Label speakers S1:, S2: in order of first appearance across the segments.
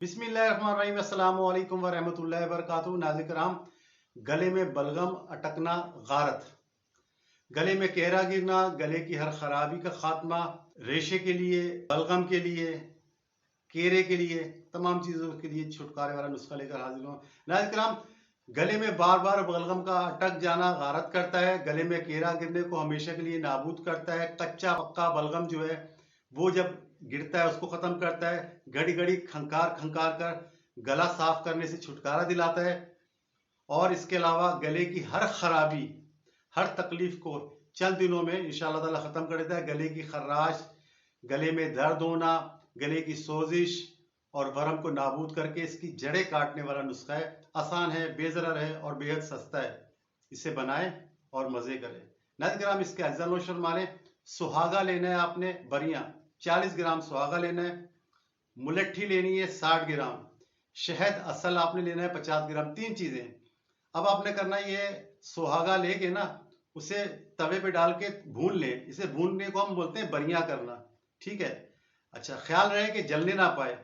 S1: बिस्मिल्लाहिर्रहमानिर्रहीम अस्सलामु अलैकुम वरहमतुल्लाहि वबरकातुहू। नाज़रीन कराम, गले में बलगम अटकना गारत, गले में कहरा गिरना, गले की हर खराबी का खात्मा, रेशे के लिए, बलगम के लिए, केरे के लिए, तमाम चीज़ों के लिए छुटकारे वाला नुस्खा लेकर हाजिर हूँ। नाज़रीन कराम, गले में बार बार बलगम का अटक जाना गारत करता है, गले में केरा गिरने को हमेशा के लिए नाबूद करता है। कच्चा पक्का बलगम जो है वो जब गिरता है उसको खत्म करता है। घड़ी घड़ी खंकार खंकार कर गला साफ करने से छुटकारा दिलाता है। और इसके अलावा गले की हर खराबी, हर तकलीफ को चंद दिनों में इंशाअल्लाह ताला खत्म कर देता है। गले की खर्राश, गले में दर्द होना, गले की सोजिश और वरम को नाबूद करके इसकी जड़ें काटने वाला नुस्खा है। आसान है, बेज़रर है और बेहद सस्ता है। इसे बनाएं और मजे करें। नाज़रीन कराम, इसके अज्जा नोशर मालें। सुहागा लेना है आपने, बरियां 40 ग्राम सुहागा लेना है। मुलट्ठी लेनी है 60 ग्राम। शहद असल आपने लेना है 50 ग्राम। तीन चीजें। अब आपने करना ये, सुहागा लेके ना उसे तवे पे डाल के भून लें। इसे भूनने को हम बोलते हैं बरियां करना, ठीक है। अच्छा, ख्याल रहे कि जलने ना पाए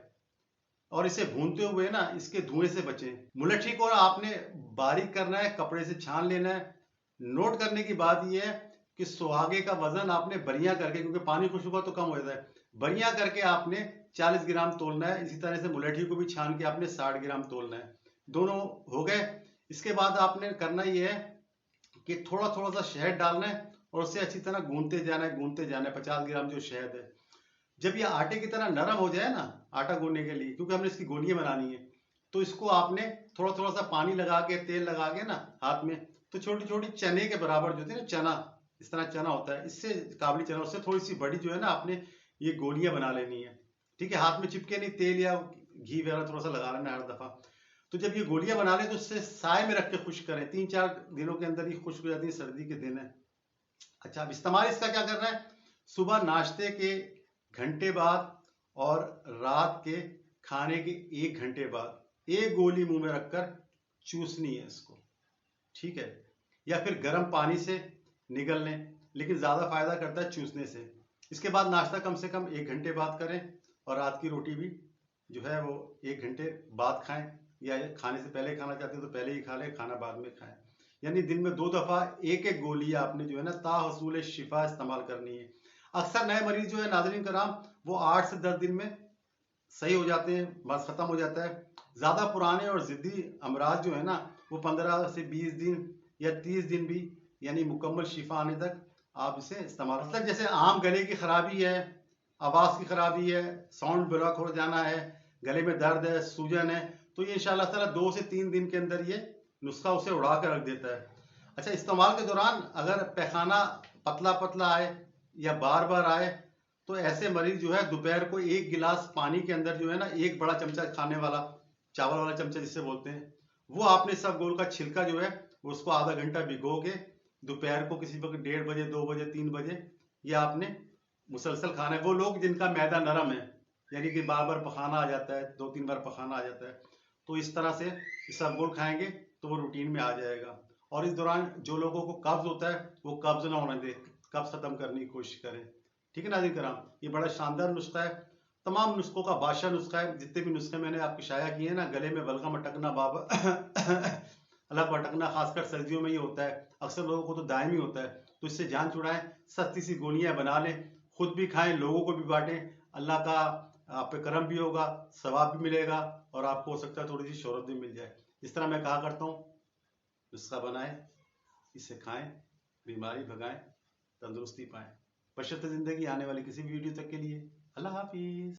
S1: और इसे भूनते हुए ना इसके धुएं से बचें। मुलट्ठी को आपने बारीक करना है, कपड़े से छान लेना है। नोट करने की बात यह है कि सुहागे का वजन आपने बरियां करके, क्योंकि पानी खुश होगा तो कम हो जाता है, बरियां करके आपने 40 ग्राम तोलना है। इसी तरह से मुलट्ठी को भी छान के आपने 60 ग्राम तोलना है। दोनों हो गए। इसके बाद आपने करना यह है कि थोड़ा थोड़ा सा शहद डालना है और उसे अच्छी तरह गूंथते जाना है, गूंथते जाना है। 50 ग्राम जो शहद है, जब ये आटे की तरह नरम हो जाए ना, आटा गूंदने के लिए, क्योंकि हमने इसकी गोलियां बनानी है, तो इसको आपने थोड़ा थोड़ा सा पानी लगा के, तेल लगा के ना हाथ में, तो छोटी छोटी चने के बराबर जो थे ना, चना, इस तरह चना होता है, इससे काबली चना, उससे थोड़ी सी बड़ी जो है ना, आपने ये गोलियां बना लेनी है, ठीक है। हाथ में चिपके नहीं, तेल या घी वगैरह थोड़ा सा लगा लेना हर दफा। तो जब ये गोलियां बना लें तो उससे साय में रख के खुश्क करें। 3-4 दिनों के अंदर ही खुश्क हो जाती है, सर्दी के दिन है। अच्छा, अब इस्तेमाल इसका क्या करना है, सुबह नाश्ते के घंटे बाद और रात के खाने के 1 घंटे बाद एक गोली मुंह में रखकर चूसनी है इसको, ठीक है। या फिर गर्म पानी से निगल लें, लेकिन ज्यादा फायदा करता है चूसने से। इसके बाद नाश्ता कम से कम 1 घंटे बाद करें और रात की रोटी भी जो है वो 1 घंटे बाद खाएं, या खाने से पहले खाना चाहते हैं तो पहले ही खा लें, खाना बाद में खाएं। यानी दिन में 2 दफा एक एक गोली आपने जो है ना ताहसूल शिफा इस्तेमाल करनी है। अक्सर नए मरीज जो है नाज़रीन कराम, वो 8 से 10 दिन में सही हो जाते हैं, बस खत्म हो जाता है। ज्यादा पुराने और जिद्दी अमराज जो है ना, वो 15 से 20 दिन या 30 दिन भी, यानी मुकम्मल शिफा आने तक आप इसे इस्तेमाल। मतलब जैसे आम गले की खराबी है, आवाज की खराबी है, साउंड ब्लॉक हो जाना है, गले में दर्द है, सूजन है, तो ये इंशाल्लाह ताला 2 से 3 दिन के अंदर ये नुस्खा उसे उड़ा कर रख देता है। अच्छा, इस्तेमाल के दौरान अगर पैखाना पतला पतला आए या बार बार आए, तो ऐसे मरीज जो है दोपहर को 1 गिलास पानी के अंदर जो है ना, एक बड़ा चमचा खाने वाला, चावल वाला चमचा जिसे बोलते हैं, वो आपने सब गोल का छिलका जो है उसको आधा घंटा भिगो के दोपहर को किसी वक्त 1:30 बजे, 2 बजे, 3 बजे ये आपने मुसलसल खाना है। वो लोग जिनका मैदा नरम है, यानी कि बार बार पखाना आ जाता है, 2-3 बार पखाना आ जाता है, तो इस तरह से सब गोल खाएंगे तो वो रूटीन में आ जाएगा। और इस दौरान जो लोगों को कब्ज होता है वो कब्ज ना होने दे, कब्ज खत्म करने की कोशिश करें, ठीक है नाज़रीन कराम। ये बड़ा शानदार नुस्खा है, तमाम नुस्खों का बादशाह नुस्खा है। जितने भी नुस्खे मैंने आपको शाया किए हैं ना, गले में बलगम अटकना, बाबा अलग अटकना, खासकर सर्दियों में ही होता है, अक्सर लोगों को तो दायमी होता है, तो इससे जान छुड़ाएं। सस्ती सी गोलियां बना लें, खुद भी खाएं, लोगों को भी बांटें। अल्लाह का आप पे करम भी होगा, सवाब भी मिलेगा और आपको हो सकता है थोड़ी सी शोहरत भी मिल जाए। इस तरह मैं कहा करता हूँ, नुस्खा बनाएं, इसे खाएं, बीमारी भगाएं, तंदुरुस्ती पाएं। बशर्ते जिंदगी आने वाली किसी वीडियो तक के लिए अल्लाह हाफिज।